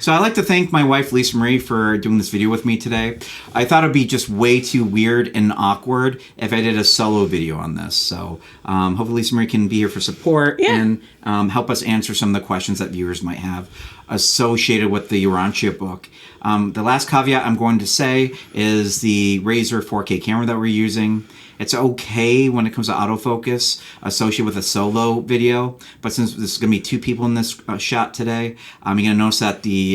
So I'd like to thank my wife, Lize-Mari, for doing this video with me today. I thought it'd be just way too weird and awkward if I did a solo video on this. So hopefully Lize-Mari can be here for support and help us answer some of the questions that viewers might have associated with the Urantia book. The last caveat I'm going to say is the Razor 4K camera that we're using. It's okay when it comes to autofocus associated with a solo video, but since there's going to be two people in this shot today, you're going to notice that the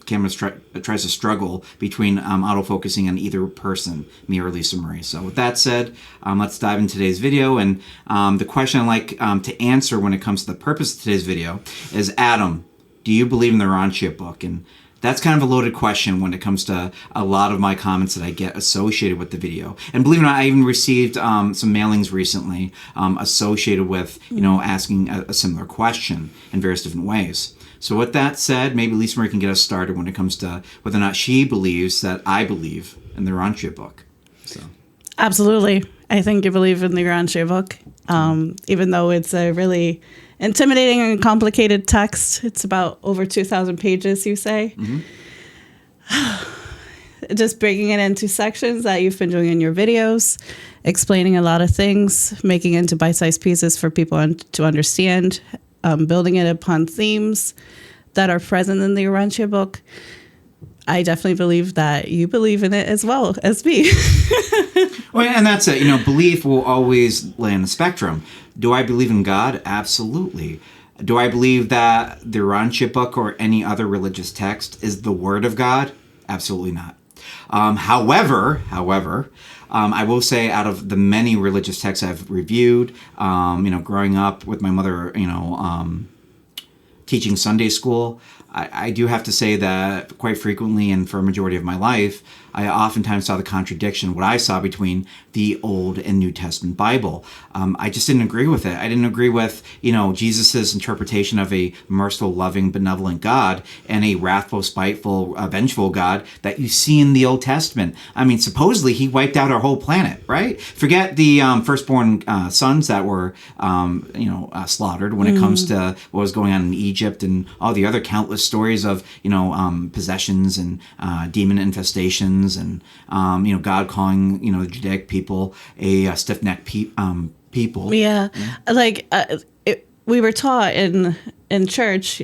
camera tries to struggle between autofocusing on either person, me or Lize-Mari. So with that said, let's dive into today's video. And the question I'd like to answer when it comes to the purpose of today's video is, Adam, do you believe in the Urantia book? And that's kind of a loaded question when it comes to a lot of my comments that I get associated with the video. And believe it or not, I even received some mailings recently associated with, asking a similar question in various different ways. So with that said, maybe Lize-Mari can get us started when it comes to whether or not she believes that I believe in the Urantia book. So. Absolutely. I think you believe in the Urantia book, even though it's a really intimidating and complicated text. It's about over 2,000 pages, you say. Just breaking it into sections that you've been doing in your videos, explaining a lot of things, making it into bite-sized pieces for people to understand, building it upon themes that are present in the Urantia book. I definitely believe that you believe in it as well as me. Well, and that's it. Belief will always lay on the spectrum. Do I believe in God? Absolutely. Do I believe that the Urantia book or any other religious text is the Word of God? Absolutely not. However, I will say, out of the many religious texts I've reviewed, growing up with my mother, teaching Sunday school, I do have to say that quite frequently and for a majority of my life, I oftentimes saw the contradiction, what I saw between the Old and New Testament Bible. I just didn't agree with it. I didn't agree with, Jesus's interpretation of a merciful, loving, benevolent God and a wrathful, spiteful, vengeful God that you see in the Old Testament. I mean, supposedly he wiped out our whole planet, right? Forget the firstborn sons that were, slaughtered when it comes to what was going on in Egypt and all the other countless stories of, possessions and demon infestations and, God calling, the Judaic people a stiff-necked people. Yeah. We were taught in church.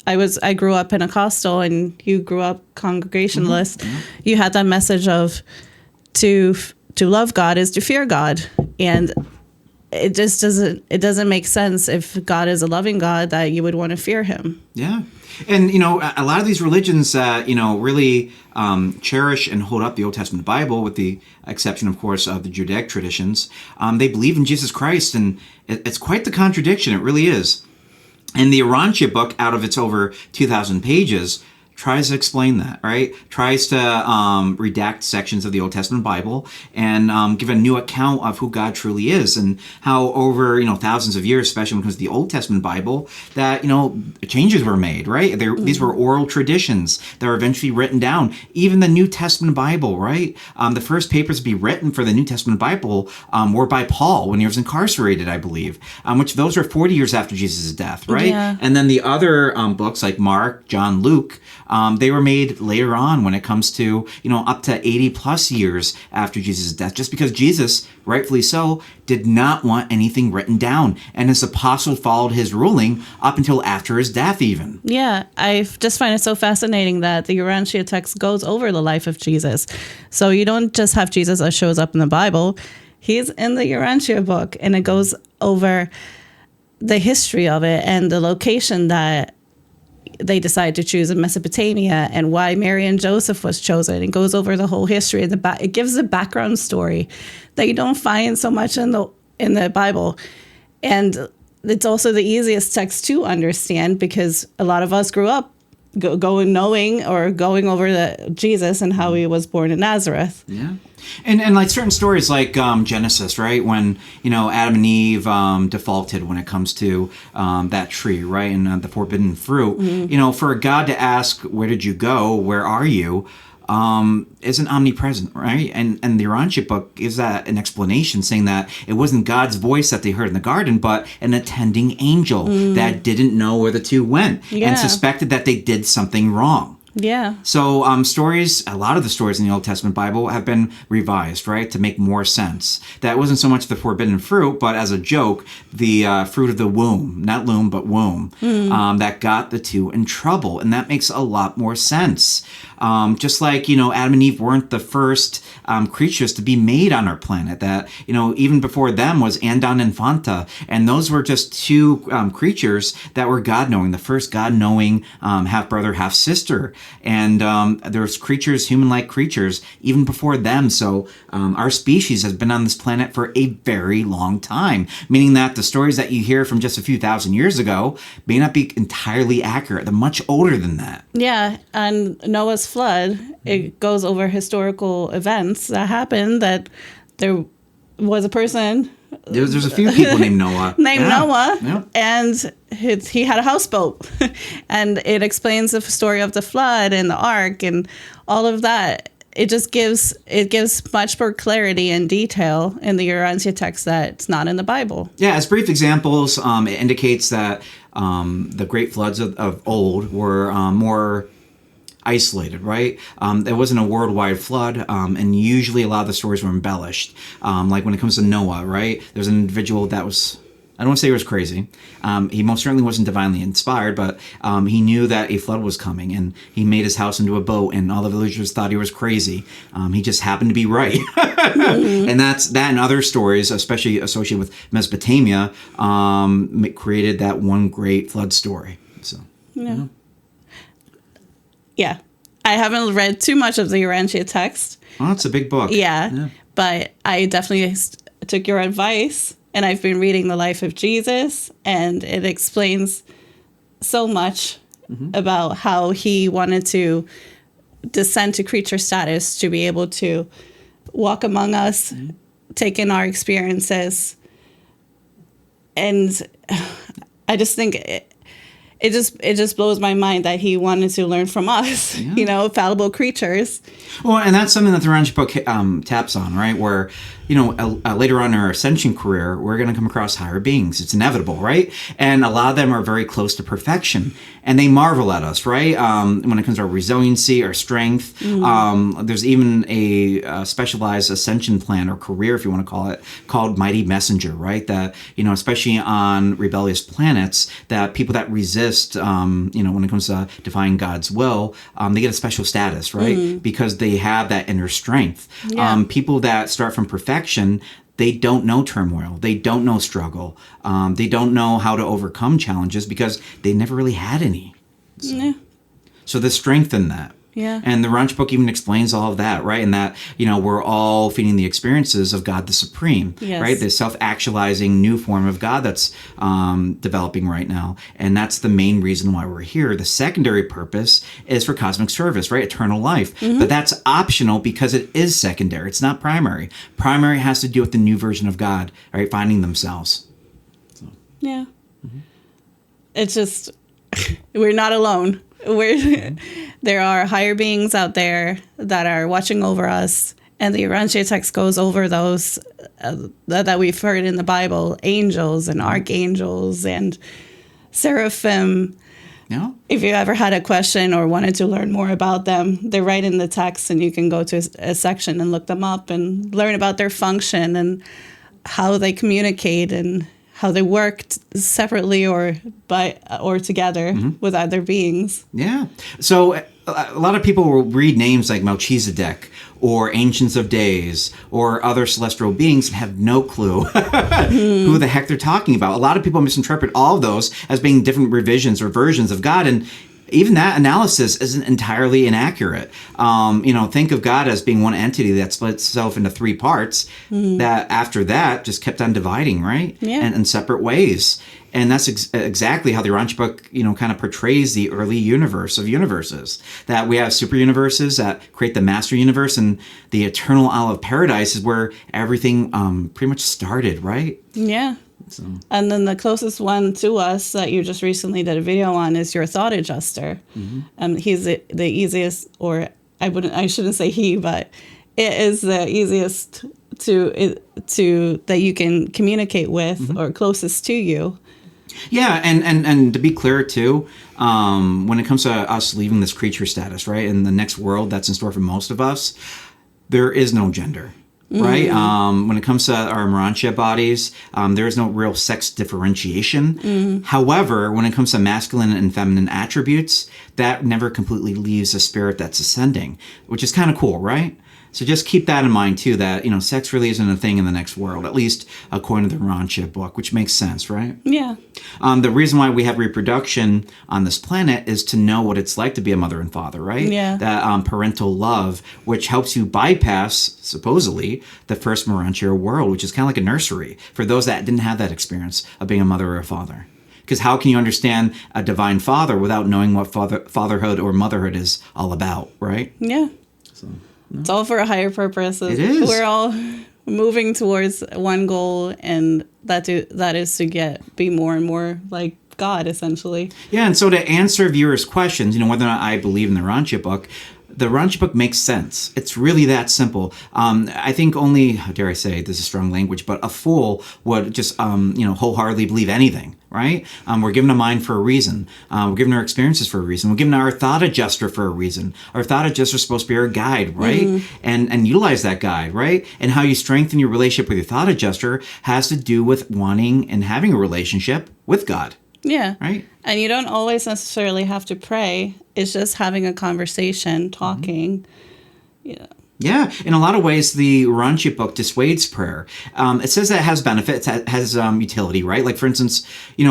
I grew up Pentecostal and you grew up Congregationalist. You had that message of to love God is to fear God. And it just doesn't make sense if God is a loving God that you would want to fear him. Yeah. And, a lot of these religions, really cherish and hold up the Old Testament Bible, with the exception, of course, of the Judaic traditions. They believe in Jesus Christ, and it's quite the contradiction. It really is. And the Urantia book, out of its over 2,000 pages, tries to explain that, right? Tries to redact sections of the Old Testament Bible and give a new account of who God truly is, and how over, thousands of years, especially when it comes to the Old Testament Bible, that, changes were made, right? These were oral traditions that were eventually written down. Even the New Testament Bible, right? The first papers to be written for the New Testament Bible were by Paul when he was incarcerated, I believe, which those were 40 years after Jesus' death, right? Yeah. And then the other books like Mark, John, Luke, they were made later on when it comes to, up to 80 plus years after Jesus' death, just because Jesus, rightfully so, did not want anything written down. And his apostles followed his ruling up until after his death even. Yeah, I just find it so fascinating that the Urantia text goes over the life of Jesus. So you don't just have Jesus that shows up in the Bible. He's in the Urantia book, and it goes over the history of it and the location that they decided to choose in Mesopotamia, and why Mary and Joseph was chosen. It goes over the whole history. It gives a background story that you don't find so much in the Bible. And it's also the easiest text to understand because a lot of us grew up going over Jesus and how he was born in Nazareth. Yeah. And like certain stories like Genesis, right? When, Adam and Eve defaulted when it comes to that tree, right? And the forbidden fruit. For God to ask, where did you go? Where are you? isn't omnipresent, right? And the Urantia Book gives that an explanation, saying that it wasn't God's voice that they heard in the garden, but an attending angel that didn't know where the two went and suspected that they did something wrong. Yeah. So a lot of the stories in the Old Testament Bible have been revised, right, to make more sense. That wasn't so much the forbidden fruit, but as a joke, the fruit of the womb, not loom, but womb, that got the two in trouble. And that makes a lot more sense. Just like, Adam and Eve weren't the first creatures to be made on our planet. That, even before them was Andon and Fanta. And those were just two creatures that were God-knowing, the first God-knowing half-brother, half-sister. And there's creatures, human-like creatures, even before them. So our species has been on this planet for a very long time, meaning that the stories that you hear from just a few thousand years ago may not be entirely accurate. They're much older than that. Yeah, and Noah's flood, it goes over historical events that happened, that there was a person. There's a few people named Noah. Noah, and he had a houseboat. And it explains the story of the flood and the ark and all of that. It gives much more clarity and detail in the Urantia text that's not in the Bible. Yeah, as brief examples, it indicates that the great floods of old were more isolated, right? There wasn't a worldwide flood, and usually a lot of the stories were embellished. Like when it comes to Noah, right? There's an individual that was, I don't want to say he was crazy. He most certainly wasn't divinely inspired, but he knew that a flood was coming, and he made his house into a boat, and all the villagers thought he was crazy. He just happened to be right. And that and other stories, especially associated with Mesopotamia, created that one great flood story. So, Yeah. I haven't read too much of the Urantia text. Well, it's a big book. Yeah. But I definitely took your advice, and I've been reading The Life of Jesus, and it explains so much about how he wanted to descend to creature status to be able to walk among us, take in our experiences. And I just think it just blows my mind that he wanted to learn from us, fallible creatures. Well, and that's something that the Urantia Book taps on, right? Where, later on in our ascension career, we're going to come across higher beings. It's inevitable, right? And a lot of them are very close to perfection. And they marvel at us, right? When it comes to our resiliency, our strength. There's even a specialized ascension plan or career, if you want to call it, called Mighty Messenger, right? That, especially on rebellious planets, that people that resist, when it comes to defying God's will, they get a special status, right? Because they have that inner strength. Yeah. People that start from perfection, they don't know turmoil. They don't know struggle. They don't know how to overcome challenges because they never really had any. So there's strength in that. Yeah. And the Urantia Book even explains all of that, right? And that, we're all feeding the experiences of God the Supreme, right? The self-actualizing new form of God that's developing right now. And that's the main reason why we're here. The secondary purpose is for cosmic service, right? Eternal life. But that's optional because it is secondary. It's not primary. Primary has to do with the new version of God, right? Finding themselves. So. Yeah. It's just, we're not alone. There are higher beings out there that are watching over us, and the Urantia text goes over those that we've heard in the Bible, angels and archangels and seraphim. Yeah. If you ever had a question or wanted to learn more about them, they're right in the text, and you can go to a section and look them up and learn about their function and how they communicate and how they worked separately or together with other beings. Yeah. So a lot of people will read names like Melchizedek or Ancients of Days or other celestial beings and have no clue who the heck they're talking about. A lot of people misinterpret all of those as being different revisions or versions of God, and even that analysis isn't entirely inaccurate. Think of God as being one entity that split itself into three parts that after that just kept on dividing, right? Yeah. And in separate ways. And that's exactly how the Urantia Book, kind of portrays the early universe of universes. That we have super universes that create the master universe, and the eternal Isle of Paradise is where everything pretty much started, right? Yeah. So. And then the closest one to us that you just recently did a video on is your thought adjuster. He's the easiest or I shouldn't say he, but it is the easiest to that you can communicate with or closest to you. Yeah, and to be clear too, when it comes to us leaving this creature status, right, in the next world that's in store for most of us, there is no gender. Right. When it comes to our Urantia bodies, there is no real sex differentiation. However, when it comes to masculine and feminine attributes, that never completely leaves a spirit that's ascending, which is kind of cool, right? So just keep that in mind too, that, sex really isn't a thing in the next world, at least according to the Urantia book, which makes sense, right? Yeah. The reason why we have reproduction on this planet is to know what it's like to be a mother and father, right? Yeah. That parental love, which helps you bypass, supposedly, the first Urantia world, which is kind of like a nursery for those that didn't have that experience of being a mother or a father. Because how can you understand a divine father without knowing what fatherhood or motherhood is all about, right? Yeah. So. It's all for a higher purpose. It is. We're all moving towards one goal, and that is to be more and more like God, essentially. Yeah, and so to answer viewers' questions, whether or not I believe in the Urantia book, the Urantia book makes sense. It's really that simple. I think only, how dare I say, this is strong language, but a fool would just, wholeheartedly believe anything, right? We're given a mind for a reason. We're given our experiences for a reason. We're given our thought adjuster for a reason. Our thought adjuster is supposed to be our guide, right? And utilize that guide, right? And how you strengthen your relationship with your thought adjuster has to do with wanting and having a relationship with God. Yeah. Right. And you don't always necessarily have to pray. It's just having a conversation, talking. Yeah. Yeah, in a lot of ways, the Urantia book dissuades prayer. It says that it has benefits, it has utility, right? Like, for instance,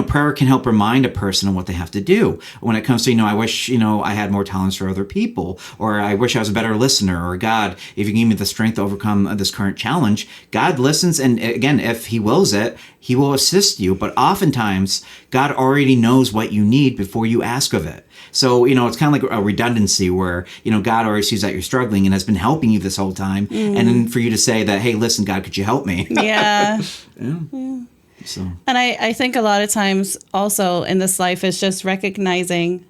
prayer can help remind a person of what they have to do. When it comes to, I wish, I had more talents for other people, or I wish I was a better listener, or God, if you give me the strength to overcome this current challenge, God listens, and again, if He wills it, He will assist you. But oftentimes, God already knows what you need before you ask of it. So, it's kind of like a redundancy where, God already sees that you're struggling and has been helping you this whole time. And then for you to say that, hey, listen, God, could you help me? Yeah. Yeah. So. And I think a lot of times also in this life is just recognizing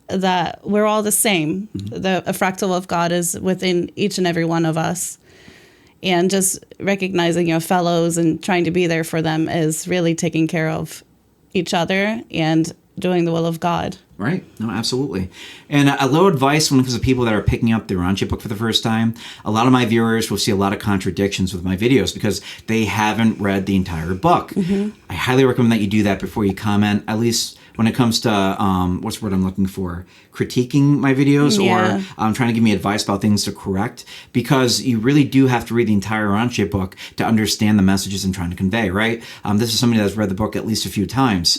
that we're all the same. A fractal of God is within each and every one of us. And just recognizing your fellows and trying to be there for them is really taking care of each other and doing the will of God. Right. No, absolutely. And a little advice when it comes to people that are picking up the Urantia book for the first time. A lot of my viewers will see a lot of contradictions with my videos because they haven't read the entire book. I highly recommend that you do that before you comment, at least when it comes to, what's the word I'm looking for? Critiquing my videos or trying to give me advice about things to correct, because you really do have to read the entire Urantia book to understand the messages I'm trying to convey, right? This is somebody that's read the book at least a few times.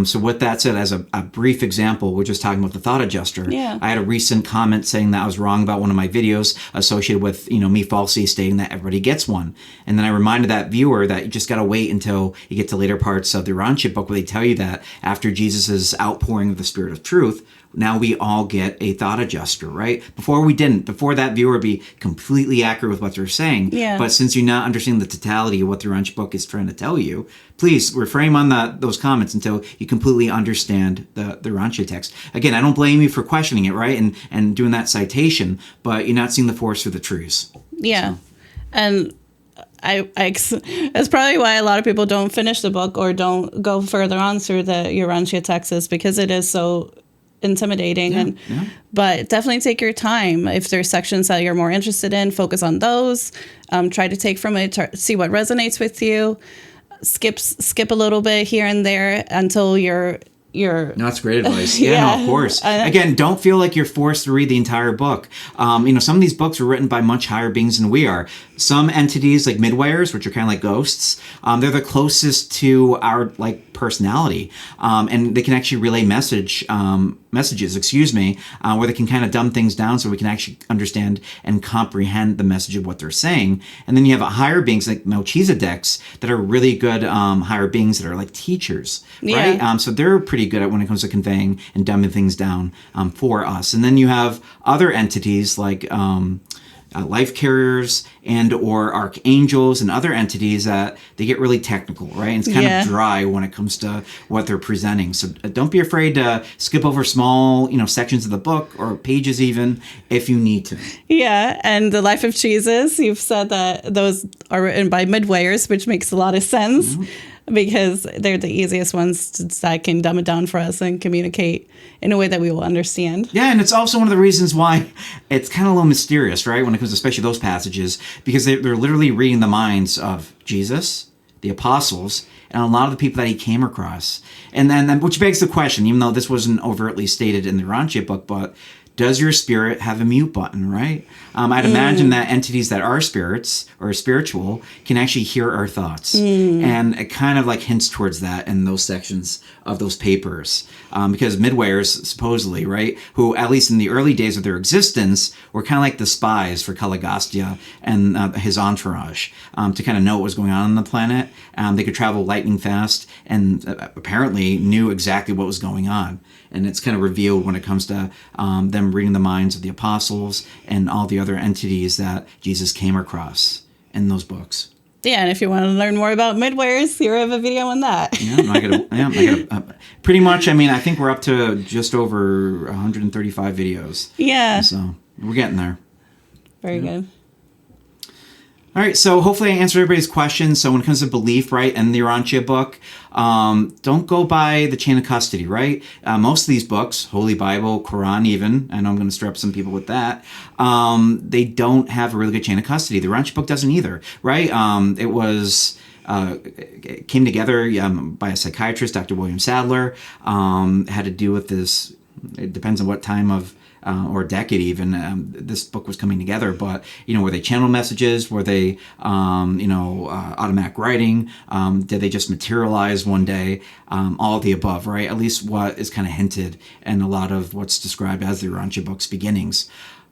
So with that said, as a brief example, we're just talking about the thought adjuster. I had a recent comment saying that I was wrong about one of my videos associated with, me falsely stating that everybody gets one. And then I reminded that viewer that you just got to wait until you get to later parts of the Urantia book where they tell you that after Jesus' outpouring of the Spirit of Truth, now we all get a thought adjuster, right? Before we didn't. Before that viewer would be completely accurate with what they're saying. But since you're not understanding the totality of what the Urantia book is trying to tell you, please refrain on those comments until you completely understand the Urantia text. Again, I don't blame you for questioning it, right? And doing that citation, but you're not seeing the forest through the trees. Yeah. So. And that's probably why a lot of people don't finish the book or don't go further on through the Urantia text, because it is so intimidating. But definitely take your time. If there's sections that you're more interested in, focus on those. Try to take from it, see what resonates with you. Skip a little bit here and there until you're No, that's great advice. No, of course. Again, don't feel like you're forced to read the entire book. Some of these books were written by much higher beings than we are. Some entities, like midwayers, which are kind of like ghosts, they're the closest to our personality, and they can actually relay messages, where they can kind of dumb things down so we can actually understand and comprehend the message of what they're saying. And then you have higher beings like Melchizedeks that are really good higher beings that are like teachers, right? So they're pretty good at when it comes to conveying and dumbing things down for us. And then you have other entities like life carriers and or archangels and other entities that they get really technical, right? And it's kind of dry when it comes to what they're presenting. So don't be afraid to skip over small, sections of the book or pages even if you need to. Yeah, and the life of Jesus, you've said that those are written by midwayers, which makes a lot of sense. Mm-hmm. Because they're the easiest ones that can dumb it down for us and communicate in a way that we will understand. Yeah, and it's also one of the reasons why it's kind of a little mysterious, right? When it comes to especially those passages, because they're literally reading the minds of Jesus, the apostles, and a lot of the people that he came across. And then, which begs the question, even though this wasn't overtly stated in the Urantia book, but does your spirit have a mute button, right? I'd imagine that entities that are spirits or spiritual can actually hear our thoughts. And it kind of like hints towards that in those sections of those papers. Because midwayers, supposedly, right, who at least in the early days of their existence were kind of like the spies for Caligostia and his entourage to kind of know what was going on the planet. They could travel lightning fast and apparently knew exactly what was going on. And it's kind of revealed when it comes to them reading the minds of the apostles and all the other entities that Jesus came across in those books. Yeah, and if you want to learn more about midwayers, here I have a video on that. Pretty much, I think we're up to just over 135 videos. Yeah. So we're getting there. Very good. All right, so hopefully I answered everybody's questions. So when it comes to belief, right, and the Urantia book, don't go by the chain of custody, right? Most of these books, Holy Bible, Quran even, I know I'm going to stir up some people with that, they don't have a really good chain of custody. The Urantia book doesn't either, right? It came together by a psychiatrist, Dr. William Sadler, had to do with this, it depends on what time of or decade even, this book was coming together. But, were they channel messages? Were they, automatic writing? Did they just materialize one day? All of the above, right? At least what is kind of hinted in a lot of what's described as the Urantia book's beginnings.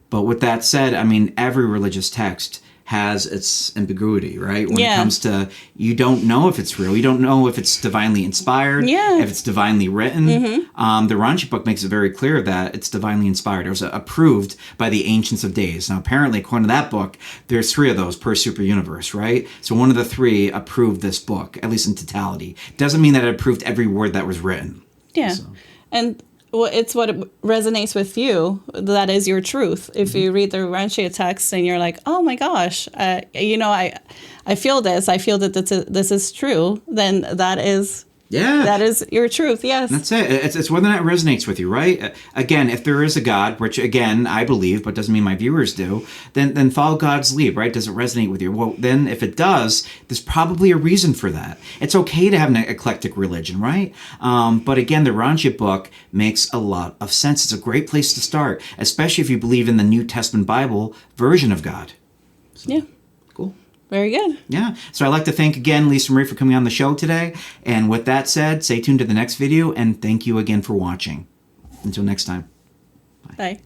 But with that said, every religious text has its ambiguity, right? When it comes to, you don't know if it's real. You don't know if it's divinely inspired, if it's divinely written. Mm-hmm. The Urantia book makes it very clear that it's divinely inspired. It was approved by the Ancients of Days. Now, apparently, according to that book, there's 3 of those per super universe, right? So one of the 3 approved this book, at least in totality. Doesn't mean that it approved every word that was written. Yeah. So. And it's what resonates with you. That is your truth. If you read the Urantia text and you're like, oh my gosh, I feel this. I feel that this is true. Then that is your truth. Yes. That's it. It's whether or not it resonates with you, right? Again, if there is a God, which again I believe, but doesn't mean my viewers do, then follow God's lead, right? Does it resonate with you? Well, then if it does, there's probably a reason for that. It's okay to have an eclectic religion, right? But again, the Urantia book makes a lot of sense. It's a great place to start, especially if you believe in the New Testament Bible version of God. So. Yeah. Very good. Yeah. So I'd like to thank again Lize-Mari for coming on the show today. And with that said, stay tuned to the next video and thank you again for watching. Until next time. Bye.